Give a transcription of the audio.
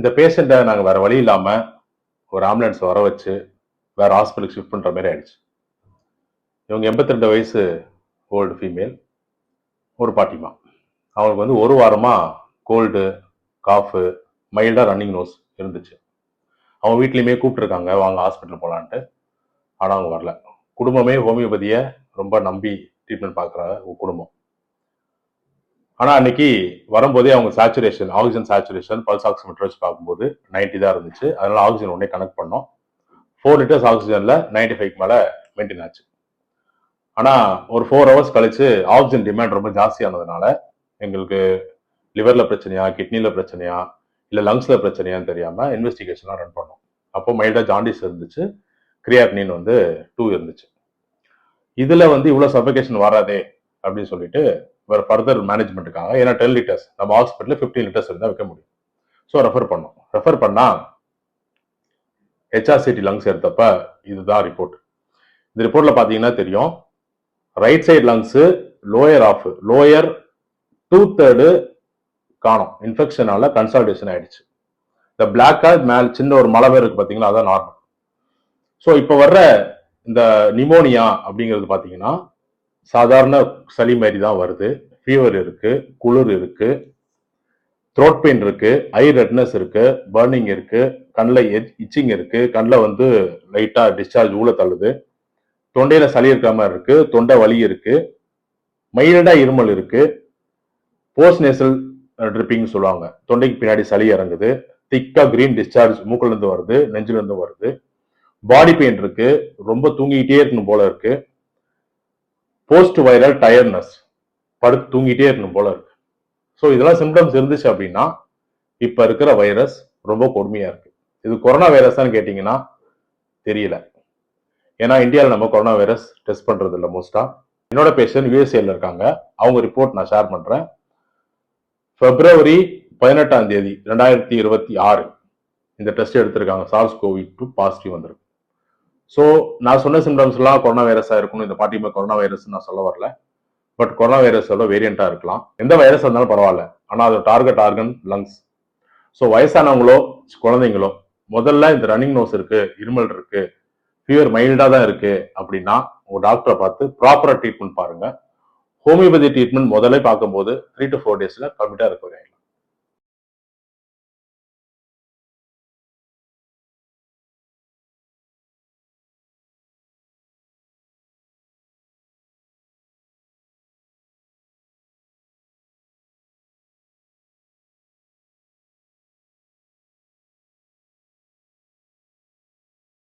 இந்த பேஷண்ட்டை நாங்கள் வேற வழி இல்லாமல் ஒரு ஆம்புலன்ஸ் வர வச்சு வேற ஹாஸ்பிட்டலுக்கு ஷிஃப்ட் பண்ணுற மாதிரி ஆயிடுச்சு. இவங்க 82 வயசு ஓல்டு ஃபீமேல், ஒரு பாட்டிமா. அவங்களுக்கு வந்து ஒரு வாரமாக கோல்டு, காஃபு, மைல்டாக ரன்னிங் நோஸ் இருந்துச்சு. அவங்க வீட்லேயுமே கூப்பிட்டுருக்காங்க வாங்க ஹாஸ்பிட்டல் போகலான்ட்டு. ஆனால் அவங்க வரல. குடும்பமே ஹோமியோபதியை ரொம்ப நம்பி ட்ரீட்மெண்ட் பார்க்குற குடும்பம். ஆனால் அன்னைக்கு வரும்போதே அவங்க saturation, oxygen saturation pulse oximeter வச்சு பார்க்கும்போது 90 தான் இருந்துச்சு. அதனால ஆக்சிஜன் உடனே கனெக்ட் பண்ணோம். 4 லிட்டர்ஸ் ஆக்சிஜனில் 95 மேலே மெயின்டைன் ஆச்சு. ஆனால் ஒரு 4 ஹவர்ஸ் கழிச்சு ஆக்சிஜன் டிமாண்ட் ரொம்ப ஜாஸ்தியானதுனால எங்களுக்கு லிவரில் பிரச்சனையா, கிட்னியில் பிரச்சனையா, இல்லை லங்ஸில் பிரச்சனையான்னு தெரியாமல் இன்வெஸ்டிகேஷன்லாம் ரன் பண்ணோம். அப்போ மைல்டாக ஜாண்டிஸ் இருந்துச்சு, கிரியாட்டினின் வந்து 2 இருந்துச்சு. இதில் வந்து இவ்வளோ சஃபகேஷன் வராதே அப்படின்னு சொல்லிட்டு வேறு ஃபர்தர் மேனேஜ்மெண்ட்டுக்காக, ஏன்னா 10 லிட்டர்ஸ் நம்ம ஹாஸ்பிட்டலில் 15 லிட்டர்ஸ் இருந்தால் வைக்க முடியும். ஸோ ரெஃபர் பண்ணோம். ரெஃபர் பண்ணால் ஹெச்ஆர்சிடி லங்ஸ் எடுத்தப்ப இதுதான் ரிப்போர்ட். இந்த ரிப்போர்ட்டில் பார்த்தீங்கன்னா தெரியும், ரைட் சைடு லங்ஸு லோயர் 2/3 காணும். இன்ஃபெக்ஷனால கன்சால்டேஷன் ஆயிடுச்சு. இந்த பிளாக்கா மேல் சின்ன ஒரு மலை பேர் இருக்கு பார்த்தீங்களா, அதான் நார்மல். ஸோ இப்போ வர்ற இந்த நிமோனியா அப்படிங்கிறது பார்த்தீங்கன்னா சாதாரண சளி மாதிரி தான் வருது. ஃபீவர் இருக்கு, குளிர் இருக்கு, த்ரோட் பெயின் இருக்கு, ஐ ரெட்னஸ் இருக்கு, பர்னிங் இருக்கு, கண்ணில் இச்சிங் இருக்கு, கண்ணில் வந்து லைட்டா டிஸ்சார்ஜ் ஊழ தள்ளுது, தொண்டையில சளி இருக்கிற மாதிரி இருக்கு, தொண்டை வலி இருக்கு, மைல்டா இருமல் இருக்கு, போஸ்ட் நேசல் ட்ரிப்பிங் சொல்லுவாங்க, தொண்டைக்கு பின்னாடி சளி இறங்குது, திக்கா கிரீன் டிஸ்சார்ஜ் மூக்குல இருந்து வருது, நெஞ்சில இருந்து வருது, பாடி பெயின் இருக்கு, ரொம்ப தூங்கிட்டே இருக்கணும் போல இருக்கு, போஸ்ட் வைரல் டயர்ட்னஸ், படுத்து தூங்கிட்டே இருக்கணும் போல இருக்கு. ஸோ இதெல்லாம் சிம்டம்ஸ் இருந்துச்சு அப்படின்னா இப்ப இருக்கிற வைரஸ் ரொம்ப கொடுமையா இருக்கு. இது கொரோனா வைரஸான்னு கேட்டீங்கன்னா தெரியல. ஏன்னா இந்தியாவில் நம்ம கொரோனா வைரஸ் டெஸ்ட் பண்றது இல்லை மோஸ்டா. என்னோட பேஷண்ட் யூஎஸ்ஏல இருக்காங்க. அவங்க ரிப்போர்ட் நான் ஷேர் பண்றேன். பிப்ரவரி 18 2026 இந்த டெஸ்ட் எடுத்திருக்காங்க. SARS-CoV-2 பாசிட்டிவ் வந்திருக்கு. ஸோ நான் சொன்ன சிம்டம்ஸ் எல்லாம் கொரோனா வைரஸா இருக்கணும். இந்த பாட்டிமா கொரோனா வைரஸ் நான் சொல்ல வரல. பட் கொரோனா வைரஸோட வேரியண்டா இருக்கலாம். எந்த வைரஸ் இருந்தாலும் பரவாயில்ல. ஆனால் அது டார்கெட் ஆர்கன் லங்ஸ். ஸோ வயசானவங்களோ குழந்தைங்களோ முதல்ல இந்த ரன்னிங் நோஸ் இருக்கு, இருமல் இருக்கு, ஃபீவர் மைல்டா தான் இருக்கு அப்படின்னா உங்க டாக்டரை பார்த்து ப்ராப்பரா ட்ரீட்மெண்ட் பாருங்க. ஹோமியோபதி ட்ரீட்மெண்ட் முதல்ல பார்க்கும்போது 3 to 4 days கம்ப்ளீட்டா ரெக்கவரி ஆயிடும்.